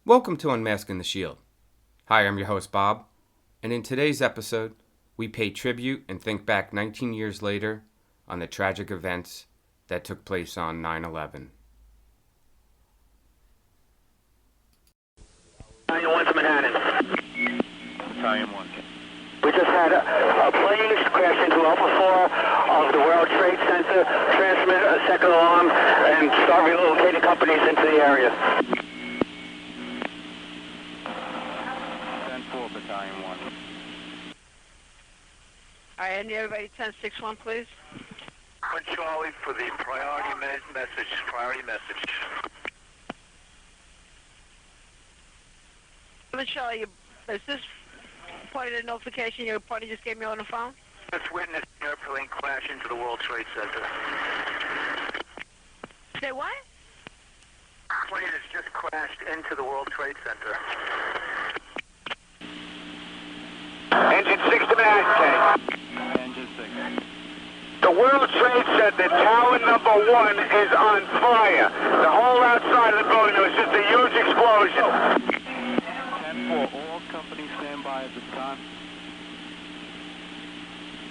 Welcome to Unmasking the Shield. Hi, I'm your host Bob, and in today's episode, we pay tribute and think back 19 years later on the tragic events that took place on 9/11. Battalion 1 to Manhattan. Battalion 1. We just had a plane crash into Alpha 4 of the World Trade Center, transmit a second alarm, and start relocating companies into the area. 10-4, Battalion 1. All right, I need everybody 10-6-1, please. 1 Charlie for the priority message. Michelle, is this part of the notification your party just gave me on the phone? Just witnessed an airplane crash into the World Trade Center. Say what? Plane has just crashed into the World Trade Center. Engine 6 to Manhattan, Engine 6. The World Trade Center, tower number 1 is on fire. The whole outside of the building, there was just a huge explosion. 10-4, all companies stand by at this time.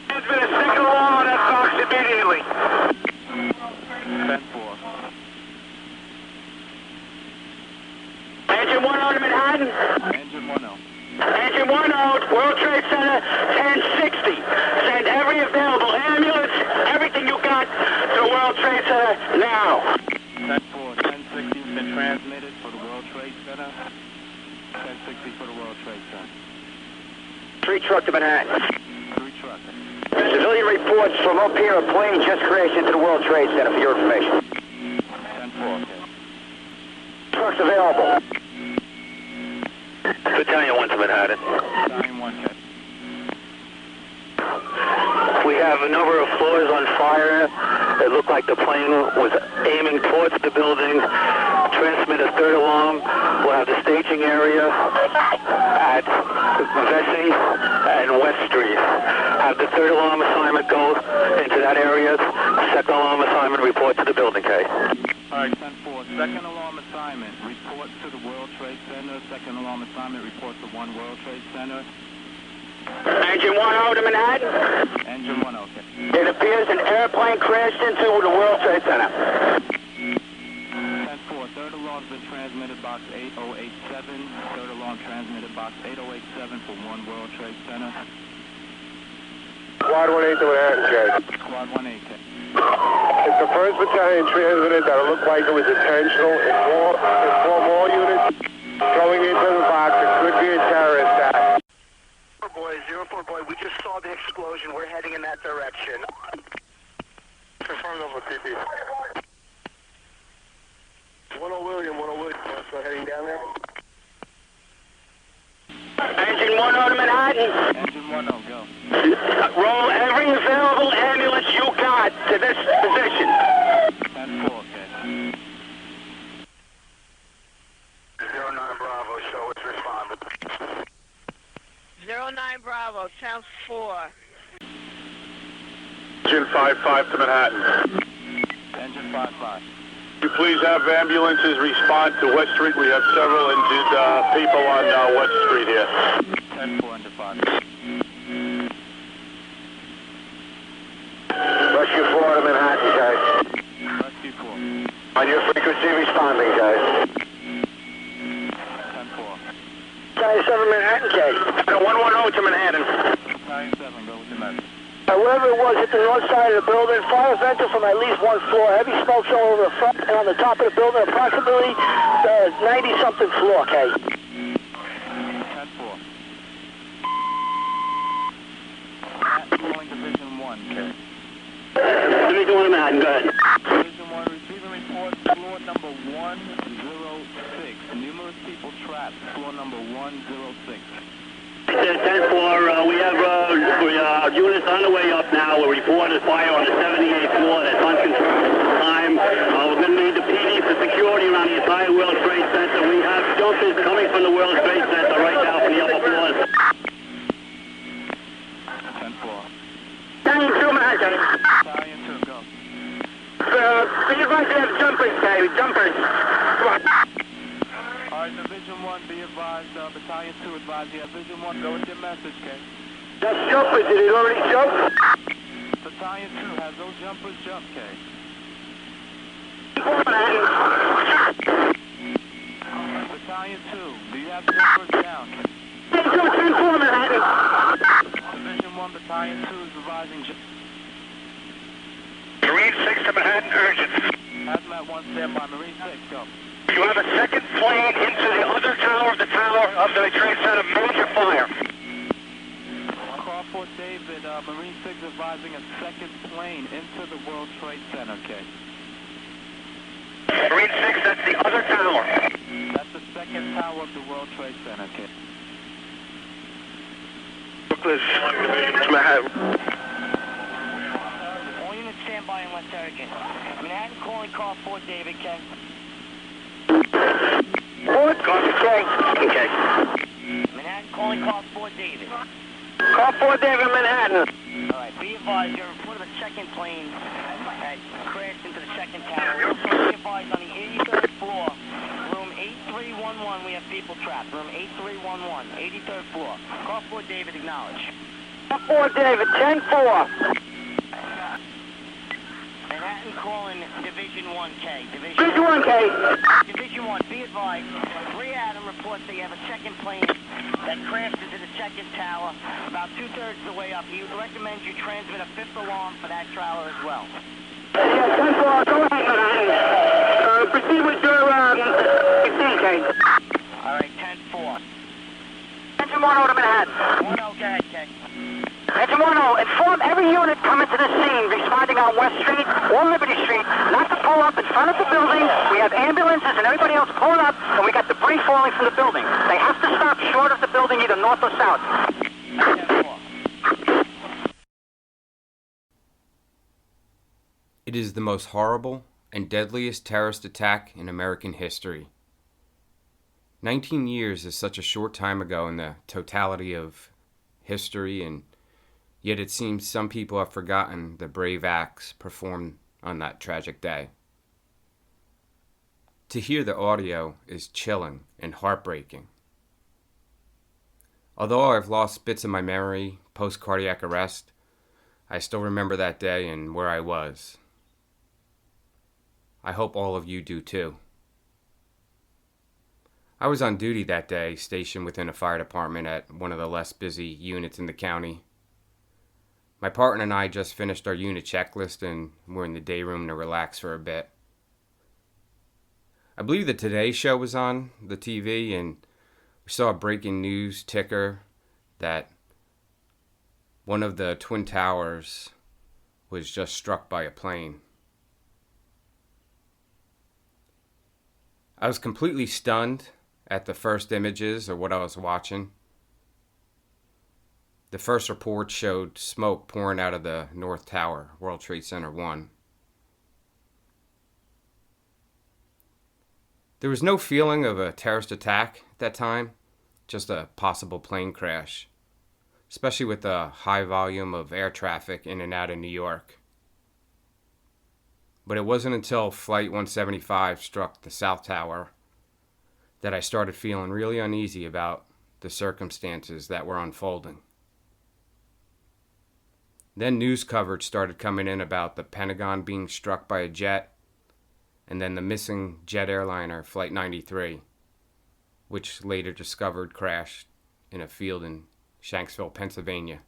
There's been a second alarm on that box immediately. 10-4. Engine 1 to Manhattan. Engine 1-0. Engine 1 World Trade Center, 1060. Send every available ambulance, everything you got to the World Trade Center now. 10-4, 1060 has been transmitted for the World Trade Center. 1060 for the World Trade Center. 3 truck to Manhattan. 3 truck. Civilian reports from up here, a plane just crashed into the World Trade Center for your information. 10-4, okay. Trucks available. Battalion 1 to Manhattan. Battalion 1, okay. We have a number of floors on fire. It looked like the plane was aiming towards the building. Transmit a third alarm. We'll have the staging area at Vesey and West Street. Have the third alarm assignment go into that area. Second alarm assignment report to the building, okay? All right, 10-4. Second alarm assignment, report to the World Trade Center. Second alarm assignment, report to 1 World Trade Center. Engine 1 to Manhattan. Engine 1, okay. It appears an airplane crashed into the World Trade Center. 10-4, third alarm's been transmitted box 8087. Third alarm transmitted box 8087 for 1 World Trade Center. Squad 1-8 to Manhattan, Jay. Squad 1-8, okay. If the 1st Battalion transmitted that it looked like it was intentional, inform all units going into the box. It could be a terrorist act. 04 boy, we just saw the explosion. We're heading in that direction. Confirmed over PP. 10 William, so heading down there. Engine 1 to Manhattan. Engine 1, go. Roll every available ambulance you got to this position. 10-4, okay. 09 Bravo, show its responded. 09 Bravo, 10-4. Engine 5-5 to Manhattan. Engine 5-5. Could you please have ambulances respond to West Street? We have several injured people on West Street here. 10-4 into 5. Rescue 4 to Manhattan, guys. Rescue 4. On your frequency responding, guys. 10-4. Battalion 7 Manhattan, K. 110 to Manhattan. Battalion 7, go with the message. Wherever it was, hit the north side of the building. Fire vented from at least 1 floor. Heavy smoke showing over the front and on the top of the building, approximately 90-something floor, K. 10-4. Calling Division 1, okay. Division 1 Manhattan, go ahead. Division 1, receiving report, floor number 106. Numerous people trapped, floor number 106. 10-4, we have units on the way up now. We're reporting fire on the 78th floor. That's unconfirmed time. We're going to need the PD for security around the entire World Trade Center. We have jumpers coming from the World Trade Center right now from the upper floors. 10-4. Battalion 2 Manhattan. Battalion 2, go. Be advised to have jumpers, Dave. Jumpers. Come on. Alright, Division 1, be advised, Battalion 2 advised you. Division 1, go with your message, K. That's jumpers. Did it already jump? Battalion 2 has those jumpers jump, K. Battalion 2, do you have jumpers down? Division 1, Battalion 2 is advising Marine 6 to Manhattan, urgent. Hazmat 1, stand by. Marine 6, go. You have a second plane into the other tower of the Trade Center. Major fire. Call Fort David, Marine 6 advising a second plane into the World Trade Center, K. Marine 6, that's the other tower. That's the second tower of the World Trade Center, K. Brooklyn to Manhattan. All units stand by unless urgent. Manhattan calling call Fort David, Ken. Fort, copy, okay. Manhattan calling call Fort David. Call Fort David, Manhattan. All right, be advised, you're reported a second plane that crashed into the second tower. Also, be advised on the 83rd floor, room 8311, we have people trapped. Room 8311, 83rd floor. Call Fort David, acknowledge. Call Fort David, 10-4. Manhattan calling Division 1K. Division 1K. Division 1, be advised. 3 Adam reports that you have a second plane that crashed into the second tower about 2/3 of the way up. He recommends you transmit a 5th alarm for that trailer as well. Yeah, 10-4, go ahead, Manhattan. Proceed with your 16K. All right, 10-4. Engine 1 to Manhattan. 1-0, go ahead, Kay. Engine 1, inform every unit coming to the scene responding on West Street or Liberty Street not to pull up in front of the building. We have ambulances and everybody else pulling up, and we got debris falling from the building. They have to stop short of the building, either north or south. 10-4. It is the most horrible and deadliest terrorist attack in American history. 19 years is such a short time ago in the totality of history, and yet it seems some people have forgotten the brave acts performed on that tragic day. To hear the audio is chilling and heartbreaking. Although I've lost bits of my memory post-cardiac arrest, I still remember that day and where I was. I hope all of you do too. I was on duty that day, stationed within a fire department at one of the less busy units in the county. My partner and I just finished our unit checklist and we're in the day room to relax for a bit. I believe the Today Show was on the TV, and we saw a breaking news ticker that one of the Twin Towers was just struck by a plane. I was completely stunned at the first images of what I was watching. The first report showed smoke pouring out of the North Tower, World Trade Center 1. There was no feeling of a terrorist attack at that time, just a possible plane crash, especially with the high volume of air traffic in and out of New York. But it wasn't until Flight 175 struck the South Tower that I started feeling really uneasy about the circumstances that were unfolding. Then news coverage started coming in about the Pentagon being struck by a jet, and then the missing jet airliner Flight 93, which later discovered crashed in a field in Shanksville, Pennsylvania.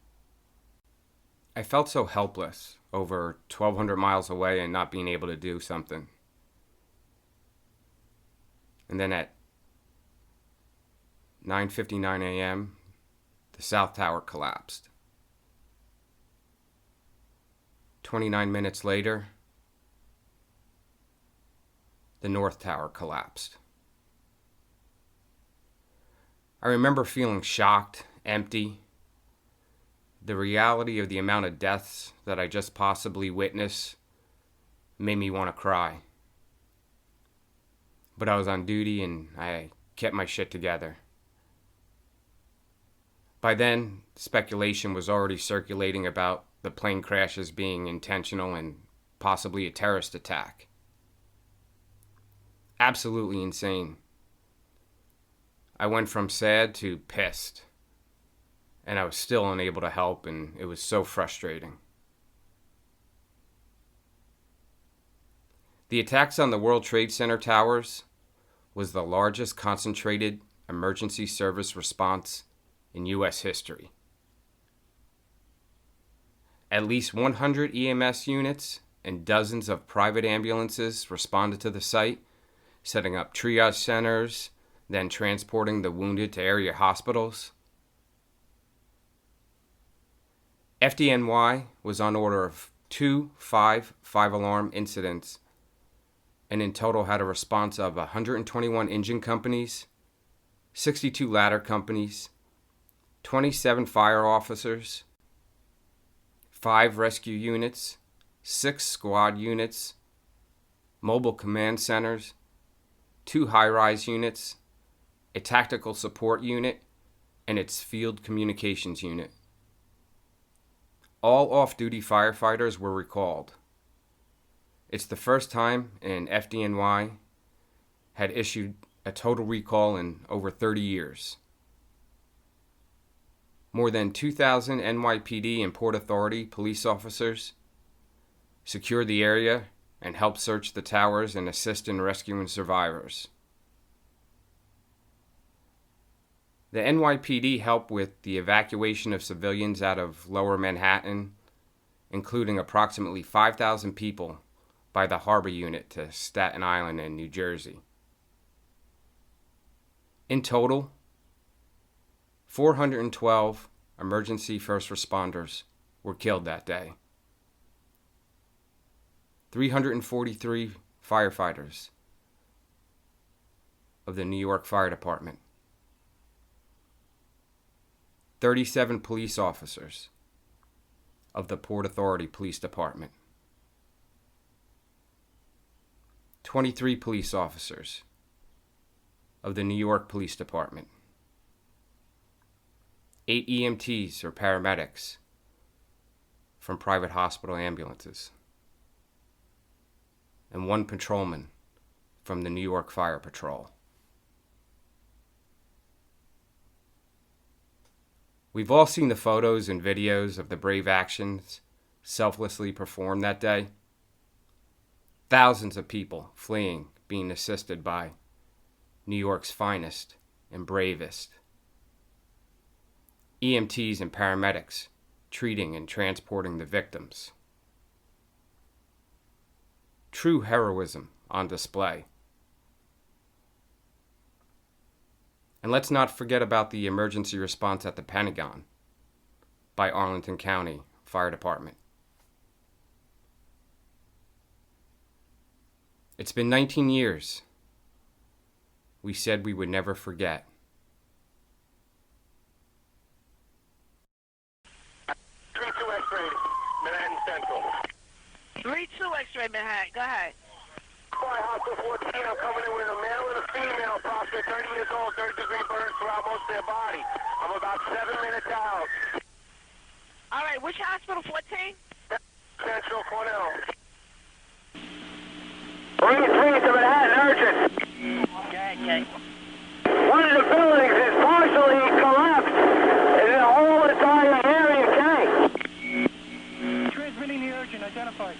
I felt so helpless over 1,200 miles away and not being able to do something. And then at 9:59 a.m., the South Tower collapsed. 29 minutes later, the North Tower collapsed. I remember feeling shocked, empty. The reality of the amount of deaths that I just possibly witnessed made me want to cry. But I was on duty and I kept my shit together. By then, speculation was already circulating about the plane crashes being intentional and possibly a terrorist attack. Absolutely insane. I went from sad to pissed, and I was still unable to help, and it was so frustrating. The attacks on the World Trade Center towers was the largest concentrated emergency service response in U.S. history. At least 100 EMS units and dozens of private ambulances responded to the site, setting up triage centers, then transporting the wounded to area hospitals. FDNY was on order of 2 5-alarm incidents, and in total had a response of 121 engine companies, 62 ladder companies, 27 fire officers, 5 rescue units, 6 squad units, mobile command centers, 2 high-rise units, a tactical support unit, and its field communications unit. All off-duty firefighters were recalled. It's the first time an FDNY had issued a total recall in over 30 years. More than 2,000 NYPD and Port Authority police officers secured the area and helped search the towers and assist in rescuing survivors. The NYPD helped with the evacuation of civilians out of lower Manhattan, including approximately 5,000 people by the Harbor Unit to Staten Island and New Jersey. In total, 412 emergency first responders were killed that day. 343 firefighters of the New York Fire Department, 37 police officers of the Port Authority Police Department, 23 police officers of the New York Police Department, 8 EMTs or paramedics from private hospital ambulances, and 1 patrolman from the New York Fire Patrol. We've all seen the photos and videos of the brave actions selflessly performed that day. Thousands of people fleeing, being assisted by New York's finest and bravest. EMTs and paramedics treating and transporting the victims. True heroism on display. And let's not forget about the emergency response at the Pentagon by Arlington County Fire Department. It's been 19 years. We said we would never forget. 3-2 X-ray, Manhattan Central. 3-2 X-ray Manhattan. Go ahead. Fire Hospital 14, I'm coming in with a male and a female, approximately 30 years old, 30-degree burns throughout most of their body. I'm about 7 minutes out. All right, which hospital, 14? Central Cornell. Marine 3 to Manhattan, urgent. Okay. One of the buildings is partially collapsed, and the whole entire area can. Transmitting the urgent, identified.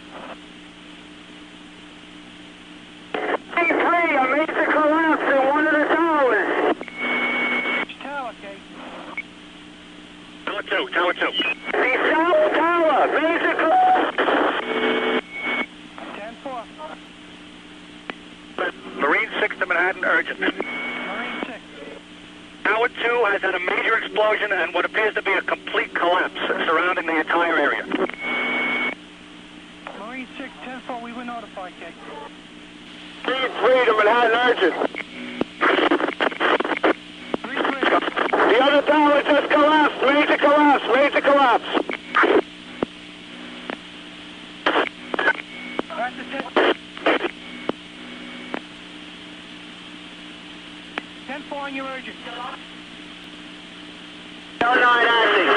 C3, a major collapse in one of the towers. Which tower, Kate? Tower 2. The South Tower, major collapse. 10-4. Marine 6 to Manhattan, urgent. Marine 6. Tower 2 has had a major explosion and what appears to be a complete collapse surrounding the entire area. Marine 6, 10-4, we were notified, Kate. C3 to Manhattan, urgent. 3-3. The other tower just collapsed. Major collapse. Major collapse. That's the 10-4 on your urgent. 9 acting.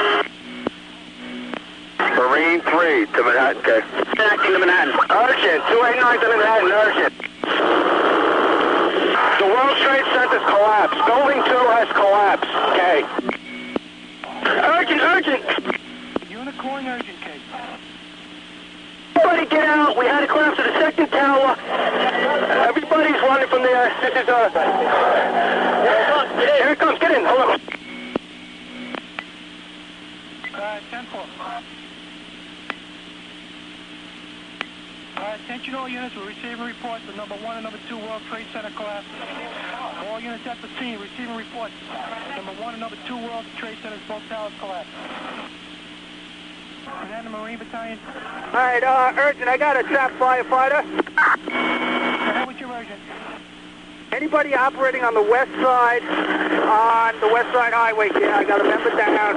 Marine 3 to Manhattan, okay. Acting to Manhattan. Urgent. 289 to Manhattan, urgent. The World Trade Center's collapsed. Building 2 has collapsed. Okay. Urgent, urgent. Unit calling urgent case. Everybody get out. We had a collapse to the second tower. Everybody's running from there. This is here it comes. Get in. Hold on. 10-4. Attention all units, we're receiving reports of number 1 and number 2 World Trade Center collapse. All units at the scene receiving reports. Number 1 and number 2 World Trade Centers, both towers collapsed. And then the Marine Battalion. All right, urgent. I got a trapped firefighter. What was your urgent? Anybody operating on the west side highway here? I got a member down.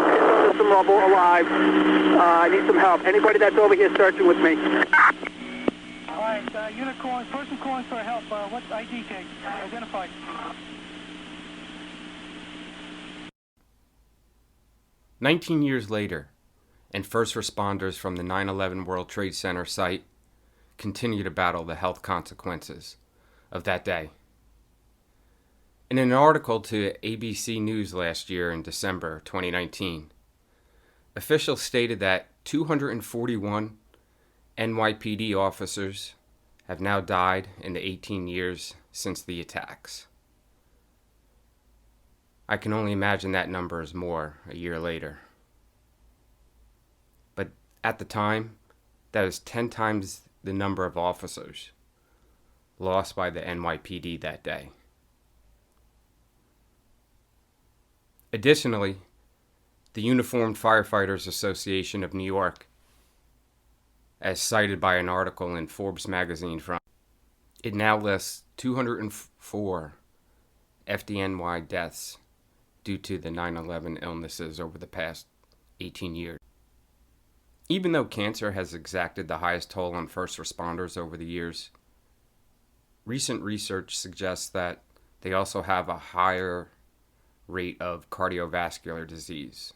Pinned under some rubble, alive. I need some help. Anybody that's over here searching with me? All right, unit calling, person calling for help. What's ID case? Identified. "19 years later, and first responders from the 9/11 World Trade Center site continue to battle the health consequences of that day. In an article to ABC News last year in December 2019, officials stated that 241 NYPD officers have now died in the 18 years since the attacks. I can only imagine that number is more a year later. But at the time, that was 10 times the number of officers lost by the NYPD that day. Additionally, the Uniformed Firefighters Association of New York, as cited by an article in Forbes magazine it now lists 204 FDNY deaths due to the 9/11 illnesses over the past 18 years. Even though cancer has exacted the highest toll on first responders over the years, recent research suggests that they also have a higher rate of cardiovascular disease.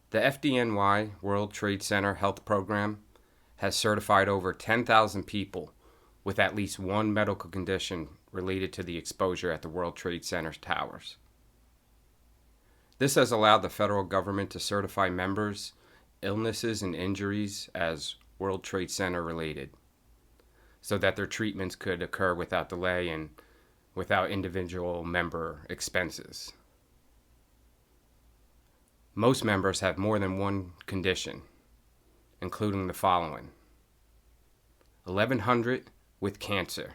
The FDNY World Trade Center Health Program has certified over 10,000 people with at least one medical condition related to the exposure at the World Trade Center towers. This has allowed the federal government to certify members' illnesses and injuries as World Trade Center related, so that their treatments could occur without delay and without individual member expenses. Most members have more than one condition, including the following: 1,100 with cancer,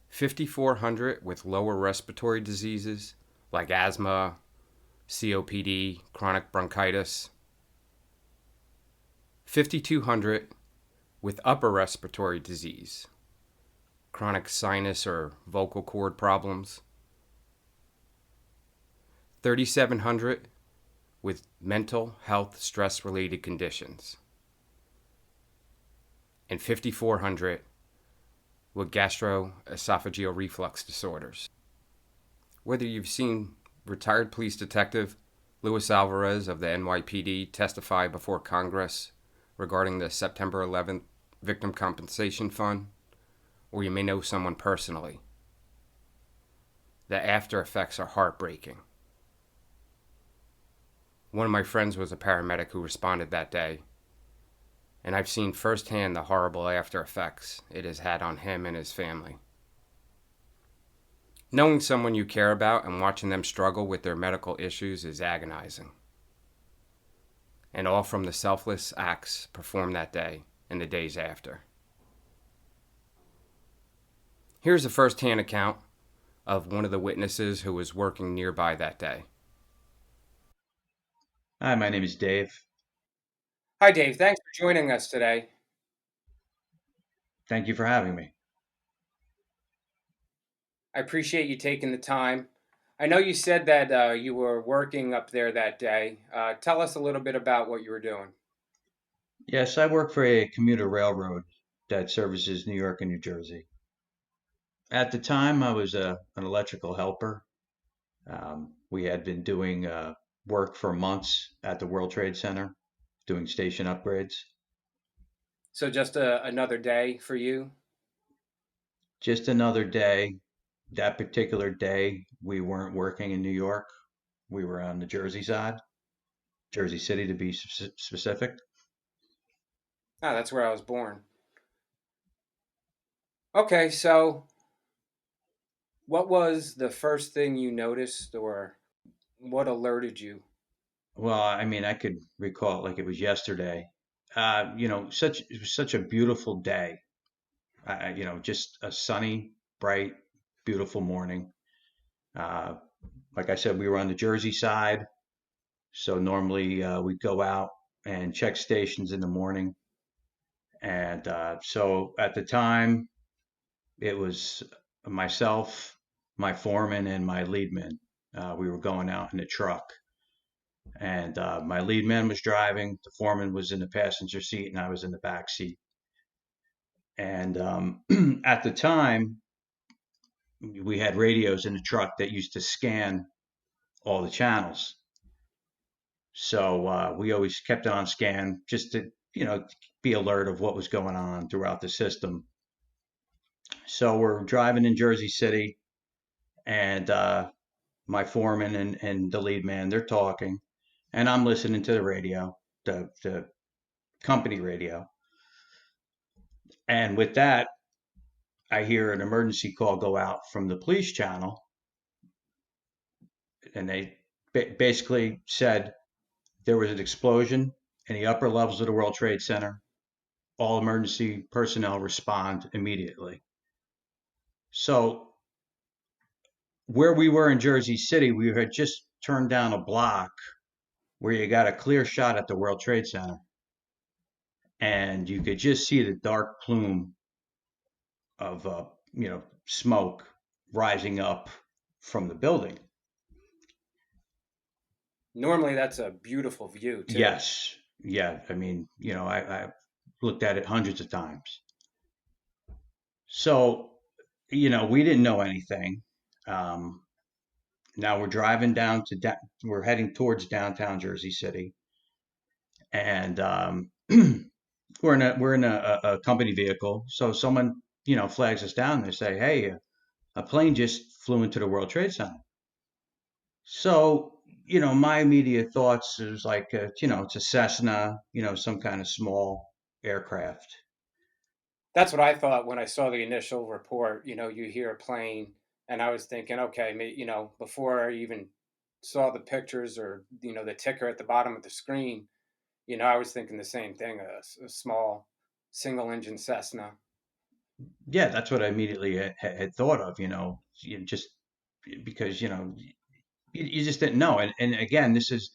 5,400 with lower respiratory diseases like asthma, COPD, chronic bronchitis, 5,200 with upper respiratory disease, chronic sinus or vocal cord problems, 3,700 with mental health stress-related conditions, and 5,400 with gastroesophageal reflux disorders. Whether you've seen retired police detective Luis Alvarez of the NYPD testify before Congress regarding the September 11th Victim Compensation Fund, or you may know someone personally, the after effects are heartbreaking. One of my friends was a paramedic who responded that day, and I've seen firsthand the horrible after effects it has had on him and his family. Knowing someone you care about and watching them struggle with their medical issues is agonizing. And all from the selfless acts performed that day and the days after. Here's a first-hand account of one of the witnesses who was working nearby that day. Hi, my name is Dave. Hi, Dave. Thanks for joining us today. Thank you for having me. I appreciate you taking the time. I know you said that you were working up there that day. Tell us a little bit about what you were doing. Yes, I work for a commuter railroad that services New York and New Jersey. At the time, I was an electrical helper. We had been doing work for months at the World Trade Center, doing station upgrades. So just another day for you? Just another day. That particular day, we weren't working in New York. We were on the Jersey side, Jersey City to be specific. Ah, that's where I was born. Okay, so what was the first thing you noticed or what alerted you? Well, I mean, I could recall it like it was yesterday. It was such a beautiful day. Just a sunny, bright, beautiful morning. Uh, like I said, we were on the Jersey side, so normally we'd go out and check stations in the morning. And so at the time, it was myself, my foreman, and my lead man. We were going out in a truck, and my lead man was driving. The foreman was in the passenger seat, and I was in the back seat. And at the time, we had radios in the truck that used to scan all the channels. So we always kept it on scan just to, be alert of what was going on throughout the system. So we're driving in Jersey City, and my foreman and the lead man, they're talking, and I'm listening to the radio, the company radio. And with that, I hear an emergency call go out from the police channel, and they basically said there was an explosion in the upper levels of the World Trade Center. All emergency personnel respond immediately. So where we were in Jersey City, we had just turned down a block where you got a clear shot at the World Trade Center, and you could just see the dark plume of smoke rising up from the building. Normally that's a beautiful view too. Yes, yeah. I mean, I looked at it hundreds of times. So, we didn't know anything. Um, Now we're driving we're heading towards downtown Jersey City, and we're in a company vehicle. So someone flags us down. They say, "Hey, a plane just flew into the World Trade Center." So my immediate thoughts is like, it's a Cessna, some kind of small aircraft. That's what I thought when I saw the initial report. You hear a plane, and I was thinking, okay, before I even saw the pictures or the ticker at the bottom of the screen, I was thinking the same thing, a small single engine Cessna. Yeah, that's what I immediately had thought of. Just because you just didn't know. And again, this is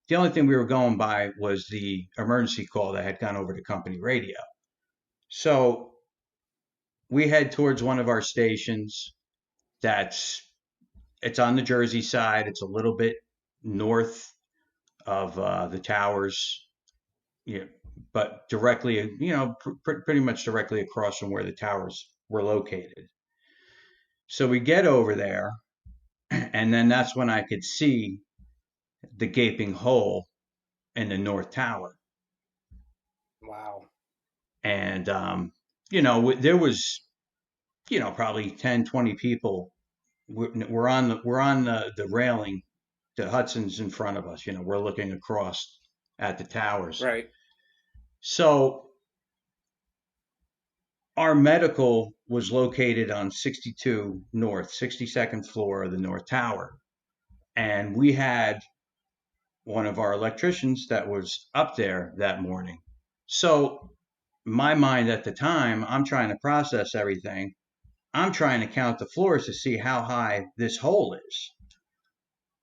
the only thing we were going by was the emergency call that had gone over to company radio. So we head towards one of our stations. That's it's on the Jersey side. It's a little bit north of the towers, you know, but directly, pretty much directly across from where the towers were located. So we get over there, and then that's when I could see the gaping hole in the north tower. Wow. And there was probably 10, 20 people. We're on the railing. The Hudson's in front of us. We're looking across at the towers. Right. So our medical was located on 62 North, 62nd floor of the North Tower. And we had one of our electricians that was up there that morning. So my mind at the time, I'm trying to process everything. I'm trying to count the floors to see how high this hole is,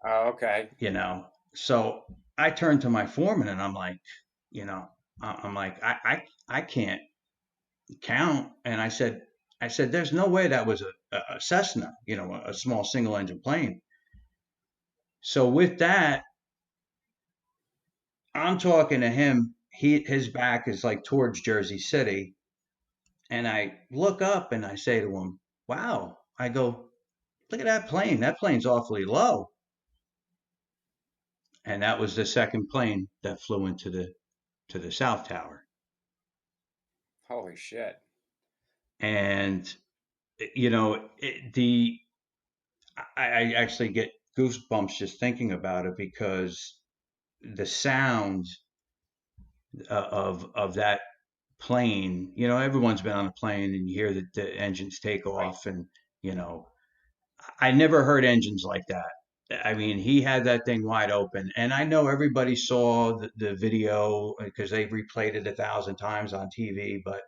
Oh, okay. you know. So I turned to my foreman and I'm like, you know, I'm like, I can't count. And I said, there's no way that was a Cessna, a small single engine plane. So with that, I'm talking to him. His back is like towards Jersey City. And I look up and I say to him, wow, I go, look at that plane. That plane's awfully low. And that was the second plane that flew into the South Tower. Holy shit. And you know, the I actually get goosebumps just thinking about it because the sound of that plane, you know, everyone's been on a plane and you hear the engines take Right. off and, you know, I never heard engines like that. I mean, he had that thing wide open, and I know everybody saw the video because they replayed it 1,000 times on TV. But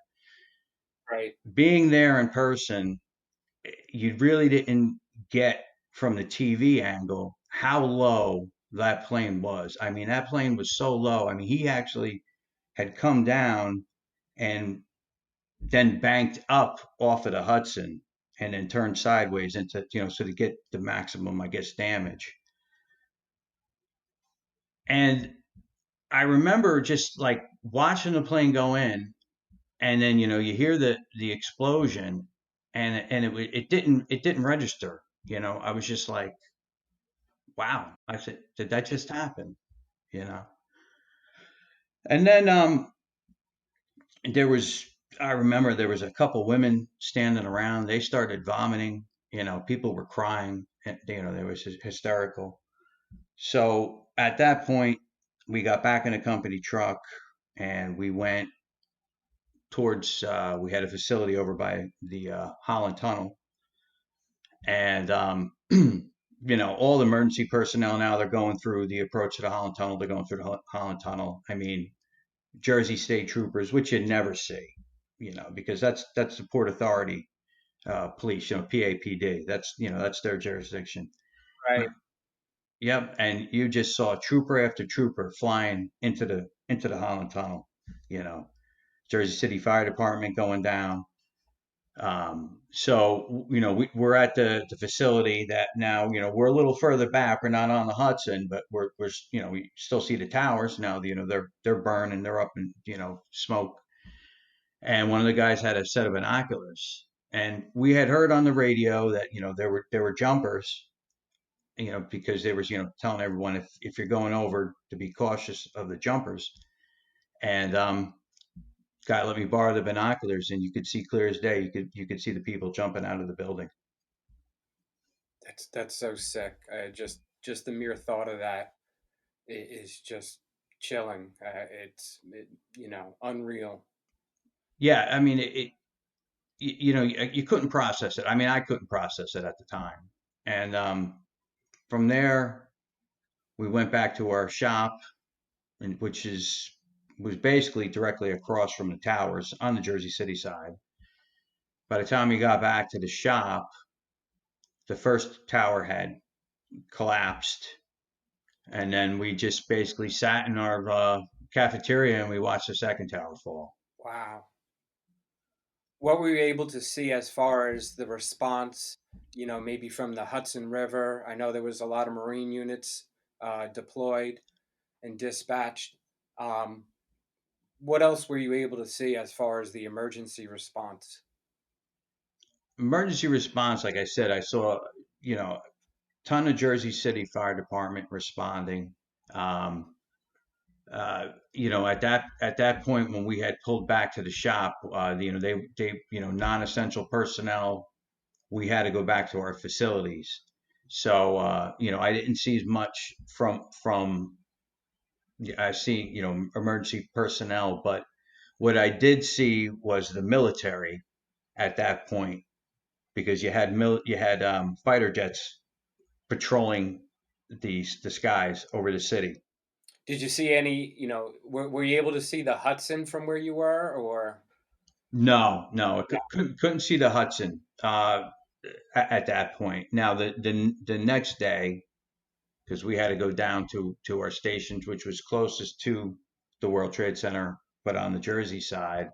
Right. being there in person, you really didn't get from the TV angle how low that plane was. I mean, that plane was so low. I mean, he actually had come down and then banked up off of the Hudson and then turned sideways into, you know, so to get the maximum, I guess, damage. And I remember just like watching the plane go in, and then you know you hear the explosion, and it didn't register. You know, I was just like, wow. I said, did that just happen? You know, and then there was I remember there was a couple women standing around. They started vomiting. You know, people were crying. And, you know, there was hysterical. So at that point, we got back in a company truck and we went towards. We had a facility over by the Holland Tunnel, and you know, all the emergency personnel now they're going through the approach to the Holland Tunnel. They're going through the Holland Tunnel. I mean, Jersey State Troopers, which you never see, you know, because that's the Port Authority police, you know, PAPD. That's you know that's their jurisdiction. But Right. yep, and you just saw trooper after trooper flying into the Holland Tunnel. You know, Jersey City Fire Department going down. So you know we're at the facility that now you know we're a little further back. We're not on the Hudson, but we're you know we still see the towers now. You know they're burning, they're up in you know smoke. And one of the guys had a set of binoculars, and we had heard on the radio that you know there were jumpers, you know, because they was you know telling everyone if you're going over to be cautious of the jumpers. And guy let me borrow the binoculars, and you could see clear as day. You could see the people jumping out of the building. That's so sick. Just the mere thought of that is just chilling. You know, unreal. Yeah, I mean you know you couldn't process it. I mean I couldn't process it at the time. And from there we went back to our shop, and which is was basically directly across from the towers on the Jersey City side. By the time we got back to the shop, the first tower had collapsed, and then we just basically sat in our cafeteria and we watched the second tower fall. Wow. What were you able to see as far as the response, you know, maybe from the Hudson River? I know there was a lot of Marine units deployed and dispatched. Um, what else were you able to see as far as the emergency response? Emergency response, like I said, I saw, you know, ton of Jersey City Fire Department responding. Um, you know, at that point when we had pulled back to the shop, you know, they you know non-essential personnel, we had to go back to our facilities. So you know, I didn't see as much from I see you know emergency personnel, but what I did see was the military at that point because you had fighter jets patrolling the skies over the city. Did you see any, you know, were you able to see the Hudson from where you were or? No, no, No. couldn't see the Hudson at that point. Now the next day, because we had to go down to our stations, which was closest to the World Trade Center, but on the Jersey side,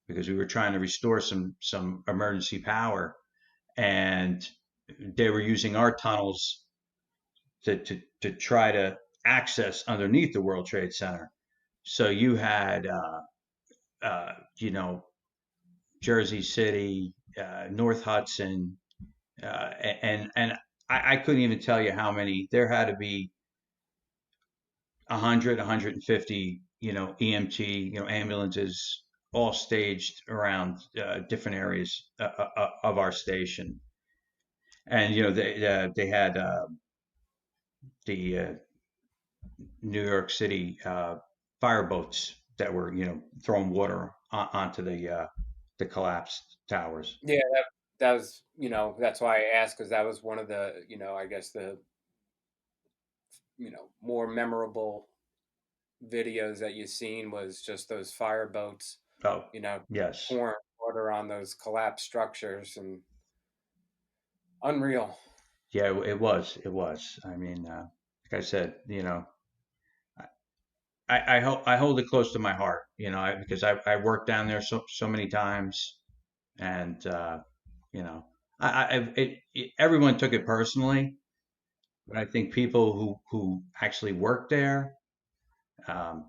because we were trying to restore some emergency power, and they were using our tunnels to try to access underneath the World Trade Center. So you had you know Jersey City, North Hudson, and I couldn't even tell you how many. There had to be 100, 150, you know, EMT, you know, ambulances all staged around different areas of our station. And they had the New York City fireboats that were throwing water onto the collapsed towers. Yeah, that was, that's why I asked, because that was one of the, I guess the, more memorable videos that you've seen was just those fireboats, Oh, you know, yes. pouring water on those collapsed structures, and unreal. Yeah, it was. It was. I mean, like I said, I hold it close to my heart, because I worked down there so many times, and you know, everyone took it personally, but I think people who actually worked there, um,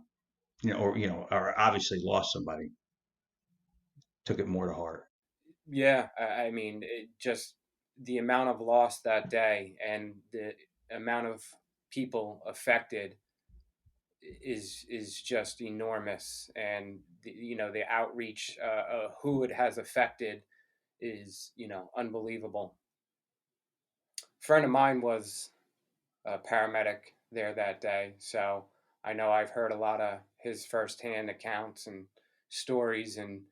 or obviously lost somebody, took it more to heart. Yeah, I mean, just the amount of loss that day and the amount of people affected is just enormous, and the outreach, who it has affected, is unbelievable. A friend of mine was a paramedic there that day, so I know I've heard a lot of his firsthand accounts and stories, and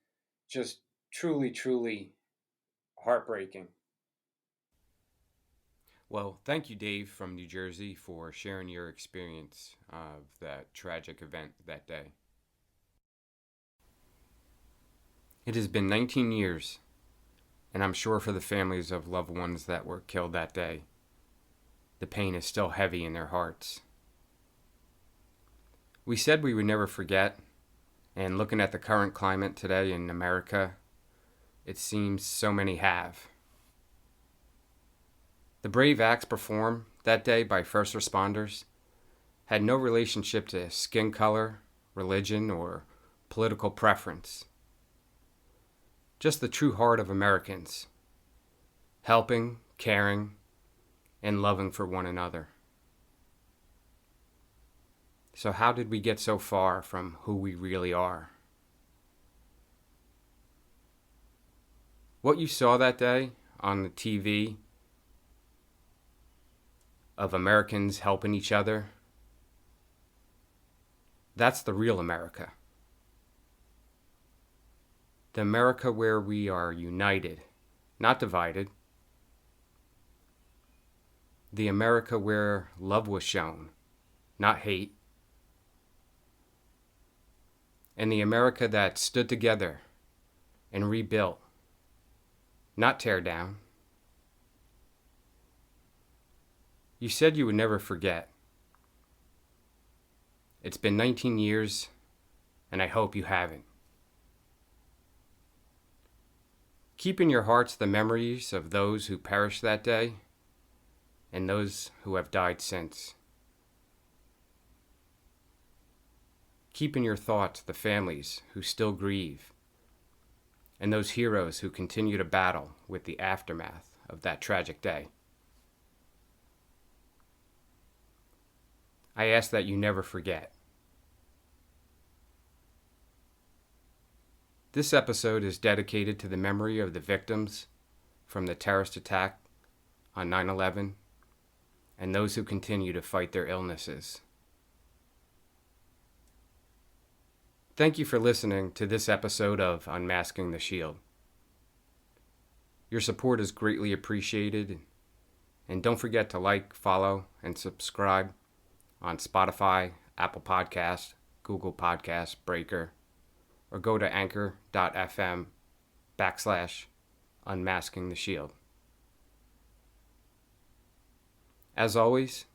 just truly, truly heartbreaking. Well, thank you, Dave from New Jersey, for sharing your experience of that tragic event that day. It has been 19 years, and I'm sure for the families of loved ones that were killed that day, the pain is still heavy in their hearts. We said we would never forget, and looking at the current climate today in America, it seems so many have. The brave acts performed that day by first responders had no relationship to skin color, religion, or political preference. Just the true heart of Americans, helping, caring, and loving for one another. So, how did we get so far from who we really are? What you saw that day on the TV of Americans helping each other, that's the real America. The America where we are united, not divided. The America where love was shown, not hate. And the America that stood together and rebuilt, not tear down. You said you would never forget. It's been 19 years, and I hope you haven't. Keep in your hearts the memories of those who perished that day and those who have died since. Keep in your thoughts the families who still grieve and those heroes who continue to battle with the aftermath of that tragic day. I ask that you never forget. This episode is dedicated to the memory of the victims from the terrorist attack on 9/11 and those who continue to fight their illnesses. Thank you for listening to this episode of Unmasking the Shield. Your support is greatly appreciated, and don't forget to like, follow, and subscribe on Spotify, Apple Podcasts, Google Podcasts, Breaker, or go to anchor.fm/Unmasking the Shield. As always,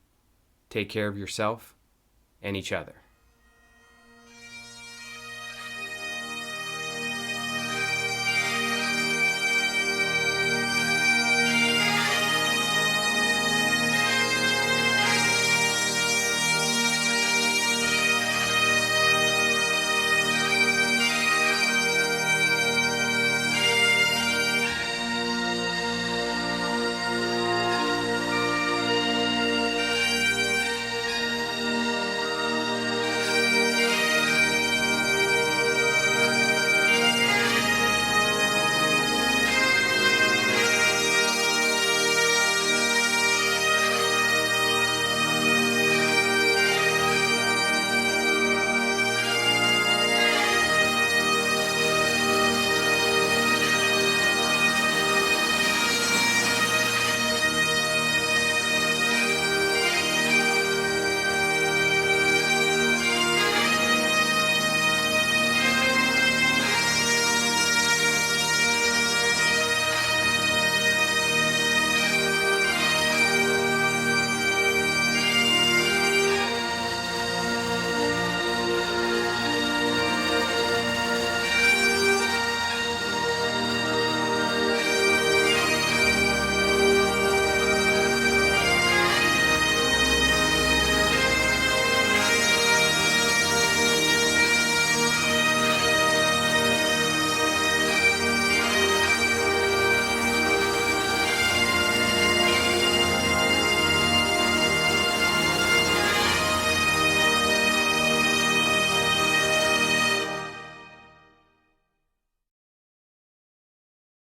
take care of yourself and each other.